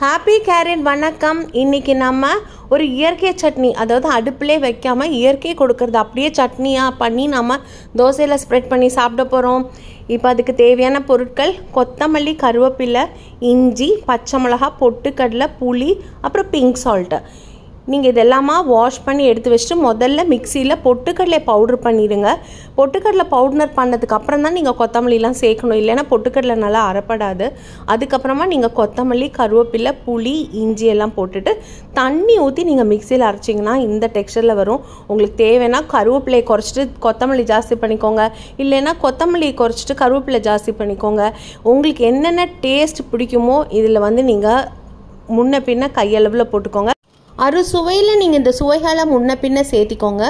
Happy carrier வணக்கம். இன்றைக்கி நம்ம ஒரு இயற்கை சட்னி, அதாவது அடுப்பிலே வைக்காமல் இயற்கை கொடுக்கறது அப்படியே சட்னியாக பண்ணி நம்ம தோசையில் ஸ்ப்ரெட் பண்ணி சாப்பிட போகிறோம். இப்போ அதுக்கு தேவையான பொருட்கள்: கொத்தமல்லி, கருவேப்பிலை, இஞ்சி, பச்சை மிளகா, பொட்டுக்கடலை, புளி, அப்புறம் பிங்க் சால்ட்டு. நீங்கள் இதெல்லாமா வாஷ் பண்ணி எடுத்து வச்சுட்டு முதல்ல மிக்சியில் பொட்டுக்கடலை பவுட்ரு பண்ணிடுங்க. பொட்டுக்கடலை பவுடர் பண்ணதுக்கு அப்புறம் தான் நீங்கள் கொத்தமல்லிலாம் சேர்க்கணும், இல்லைன்னா பொட்டுக்கடலை நல்லா அரைப்படாது. அதுக்கப்புறமா நீங்கள் கொத்தமல்லி, கருவேப்பிலை, புளி, இஞ்சி எல்லாம் போட்டுட்டு தண்ணி ஊற்றி நீங்கள் மிக்சியில் அரைச்சிங்கன்னா இந்த டெக்ஸ்சரில் வரும். உங்களுக்கு தேவைன்னா கருவேப்பிலையை குறைச்சிட்டு கொத்தமல்லி ஜாஸ்தி பண்ணிக்கோங்க, இல்லைன்னா கொத்தமல்லியை குறைச்சிட்டு கருவேப்பிலை ஜாஸ்தி பண்ணிக்கோங்க. உங்களுக்கு என்னென்ன டேஸ்ட் பிடிக்குமோ இதில் நீங்கள் முன்ன பின்ன கையளவில் போட்டுக்கோங்க. சுவையில் நீங்கள் இந்த சுவைகளை முன்ன பின்ன சேர்த்திக்கோங்க.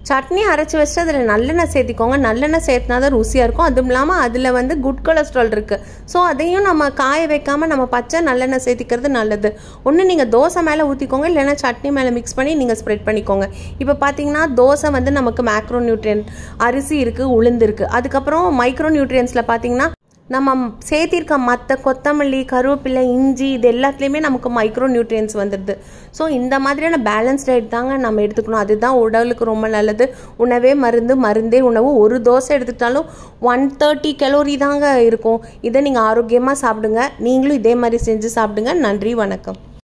சட்னி அரைச்சி வச்சுட்டு அதில் நல்லெண்ணெய் சேர்த்திக்கோங்க. நல்லெண்ணெய் சேர்த்தினா தான் ருசியாக இருக்கும். அதுவும் இல்லாமல் அதில் குட் கொலஸ்ட்ரால் இருக்குது. ஸோ அதையும் நம்ம காய வைக்காமல் நம்ம பச்சை நல்லெண்ணெய் சேர்த்திக்கிறது நல்லது. ஒன்று நீங்கள் தோசை மேலே ஊற்றிக்கோங்க, இல்லைன்னா சட்னி மேலே மிக்ஸ் பண்ணி நீங்கள் ஸ்ப்ரெட் பண்ணிக்கோங்க. இப்போ பார்த்தீங்கன்னா தோசை நமக்கு மேக்ரோ நியூட்ரியன்ட் அரிசி இருக்குது, உளுந்து இருக்குது. அதுக்கப்புறம் மைக்ரோ நியூட்ரியன்ஸில் பார்த்தீங்கன்னா நம்ம சேர்த்திருக்க மற்ற கொத்தமல்லி, கருவேப்பிலை, இஞ்சி இது எல்லாத்துலேயுமே நமக்கு மைக்ரோ நியூட்ரியன்ஸ் வந்துடுது. ஸோ இந்த மாதிரியான பேலன்ஸ் டயட் தாங்க நம்ம எடுத்துக்கணும். அதுதான் உடலுக்கு ரொம்ப நல்லது. உணவே மருந்து, மருந்தே உணவு. ஒரு தோசை எடுத்துக்கிட்டாலும் 130 கலோரி தாங்க இருக்கும். இதை நீங்கள் ஆரோக்கியமாக சாப்பிடுங்க. நீங்களும் இதே மாதிரி செஞ்சு சாப்பிடுங்க. நன்றி, வணக்கம்.